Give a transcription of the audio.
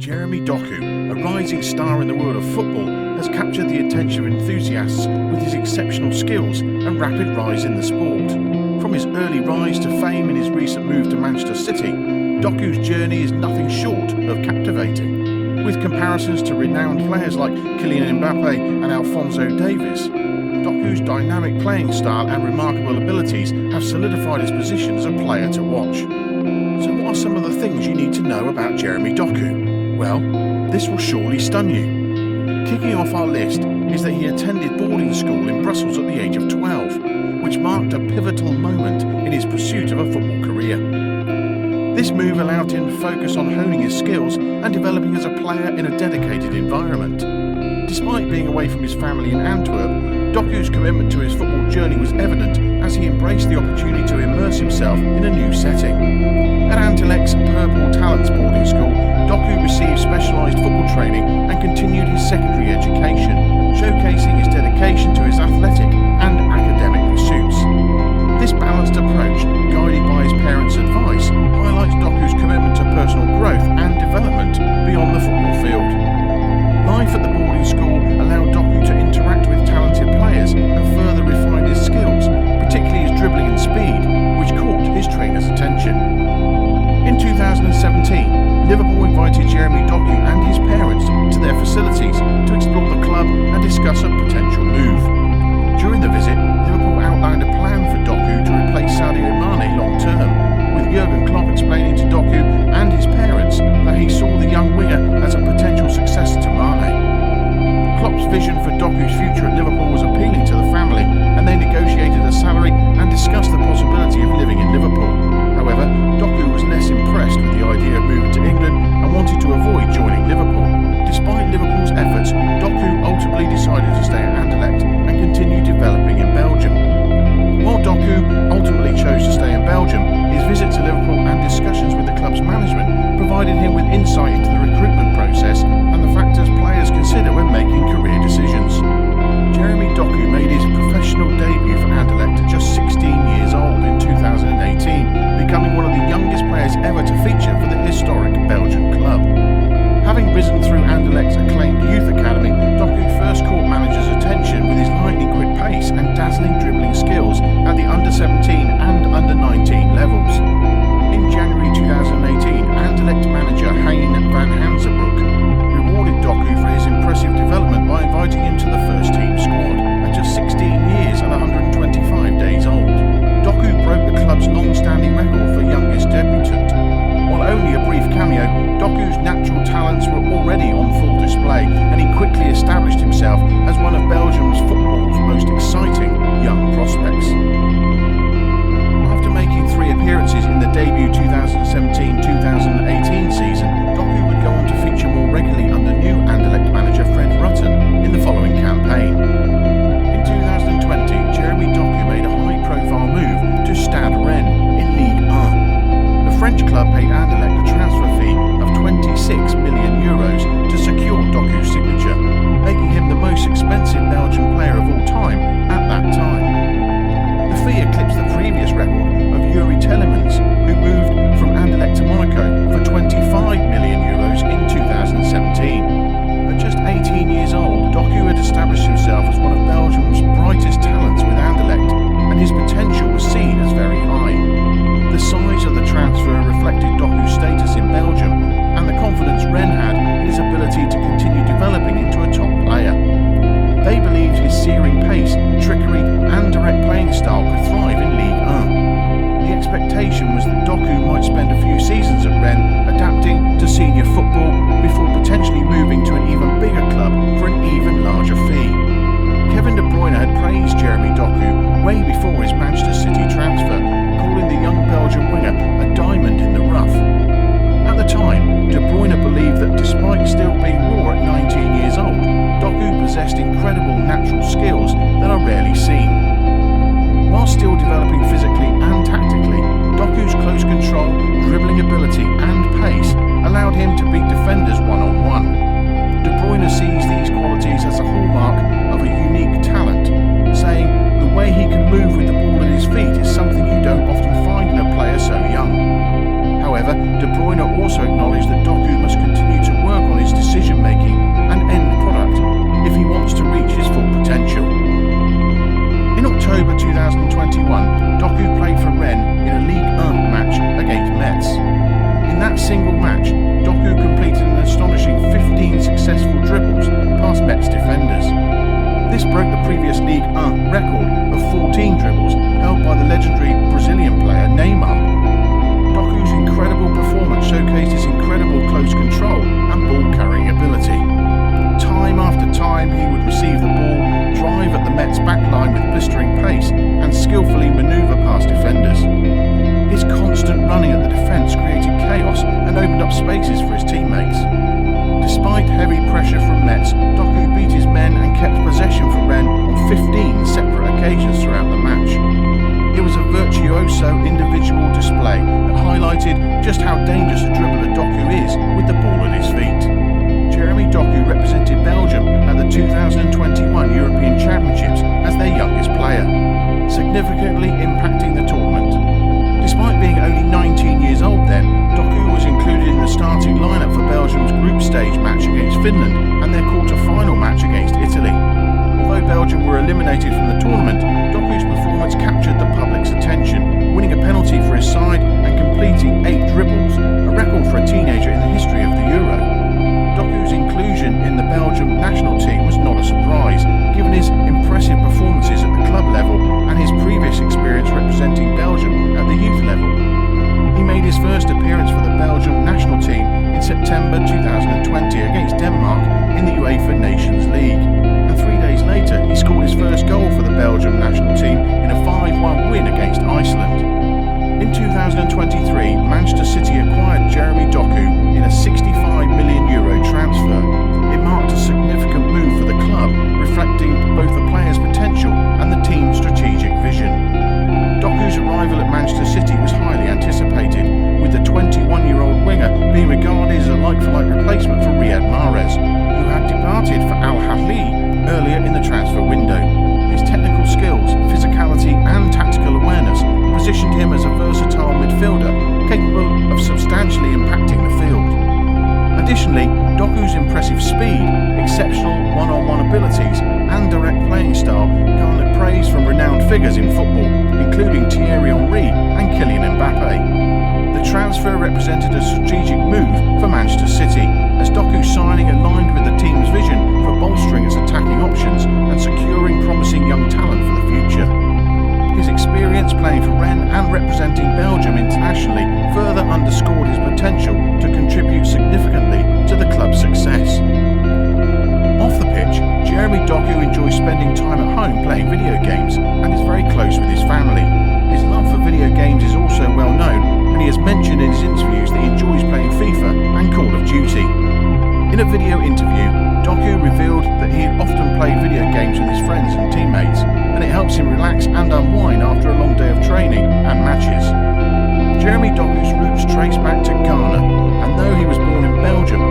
Jeremy Doku, a rising star in the world of football, has captured the attention of enthusiasts with his exceptional skills and rapid rise in the sport. From his early rise to fame in his recent move to Manchester City, Doku's journey is nothing short of captivating. With comparisons to renowned players like Kylian Mbappe and Alphonso Davies, Doku's dynamic playing style and remarkable abilities have solidified his position as a player to watch. So what are some of the things you need to know about Jeremy Doku? Well, this will surely stun you. Kicking off our list is that he attended boarding school in Brussels at the age of 12, which marked a pivotal moment in his pursuit of a football career. This move allowed him to focus on honing his skills and developing as a player in a dedicated environment. Despite being away from his family in Antwerp, Doku's commitment to his football journey was evident as he embraced the opportunity to immerse himself in a new setting. At Anderlecht's Purple Talents boarding school, Doku received specialised football training and continued his secondary education, showcasing his dedication to his athletic and academic pursuits. This balanced approach, guided by his parents' advice, highlights Doku's commitment to personal growth and development beyond the football field. Life at the boarding school allowed Doku to interact with talented players and further refine his skills, particularly his dribbling and speed, which caught his trainer's attention. In 2017, Liverpool invited Jeremy Doku and his parents to their facilities to explore the club and discuss a potential move. During the visit, Liverpool outlined a plan for Doku to replace Sadio Mane long-term, with Jurgen Klopp explaining to Doku and his parents that he saw the young winger as a potential successor to Mane. Klopp's vision for Doku's future at Liverpool was appealing to the family, and they negotiated a salary and discussed the possibility of living in Liverpool. However, Doku was less impressed with the idea of moving to England and wanted to avoid joining Liverpool. Despite Liverpool's efforts, Doku ultimately decided to stay at Anderlecht and continue developing in Belgium. While Doku ultimately chose to stay in Belgium, his visit to Liverpool and discussions with the club's management provided him with insight into the recruitment process and the factors players consider when making career decisions. Jeremy Doku made his professional debut for Anderlecht at just 16 years old in 2018, becoming one of the youngest players ever to feature for the historic Belgian club. Having risen through Anderlecht's acclaimed youth academy, Doku first caught managers' attention with his lightning-quick pace and dazzling dribbling skills at the under-17 and under-19 levels. In January 2018, Anderlecht manager Hein van Hansebroek rewarded Doku for his impressive development by inviting him to the first-team squad at just 16 years and 125 days old. Doku broke the club's long-standing record for youngest debutant. While only a brief cameo, Doku's natural talents were already on full display, and he quickly established himself as one of Belgium's football's most exciting young prospects. After making 3 appearances in the debut 2017-2018 season, Doku would go on to feature more regularly under new Anderlecht manager Fred Rutten in the following campaign. In 2020, Jeremy Doku made a high-profile move to Stade Rennes in Ligue 1. The French club paid Anderlecht a transfer fee of €26 million to secure Doku's signature, making him the most expensive Belgian player of all time at that time. The fee eclipsed the previous record of Yuri Telemans, who moved from Anderlecht to Monaco for Mbappe that highlighted just how dangerous a dribbler Doku is with the ball at his feet. Jeremy Doku represented Belgium at the 2021 European Championships as their youngest player, significantly impacting the tournament. Despite being only 19 years old then, Doku was included in the starting lineup for Belgium's group stage match against Finland and their quarter-final match against Italy. Although Belgium were eliminated from the tournament, Doku's performance captured the public's attention, winning a penalty for his side and completing 8 dribbles, a record for a teenager in the history of the Euro. Doku's inclusion in the Belgium national team was not a surprise, given his impressive performances at the club level and his previous experience representing Belgium at the youth level. He made his first appearance for the Belgium national team in September 2020 against Denmark in the UEFA Nations League, and 3 days later he scored his first goal for the Belgium national team in a 5-1 win against Iceland. In 2023, Manchester City acquired Jeremy Doku in a €65 million transfer. It marked a significant move for the club, reflecting both the player's potential and the team's strategic vision. Doku's arrival at Manchester City was highly anticipated, with the 21-year-old winger being regarded as a like-for-like replacement for Riyad Mahrez, who had departed for Al Ahly earlier in the transfer window. His technical skills, physicality and tactical awareness positioned him as a versatile midfielder capable of substantially impacting the field. Additionally, Doku's impressive speed, exceptional one-on-one abilities and direct playing style garnered praise from renowned figures in football, including Thierry Henry and Kylian Mbappe. The transfer represented a strategic move for Manchester City, as Doku's signing aligned with the team's vision for bolstering its attacking options and securing promising young talent for the future. His experience playing for Rennes and representing Belgium internationally further underscored his potential to contribute significantly to the club's success. Off the pitch, Jeremy Doku enjoys spending time at home playing video games and is very close with his family. His love for video games is also well known, and he has mentioned in his interviews that he enjoys playing FIFA and Call of Duty. In a video interview, Doku revealed that he had often played video games with his friends and teammates, and it helps him relax and unwind after a long day of training and matches. Jeremy Doku's roots trace back to Ghana, and though he was born in Belgium,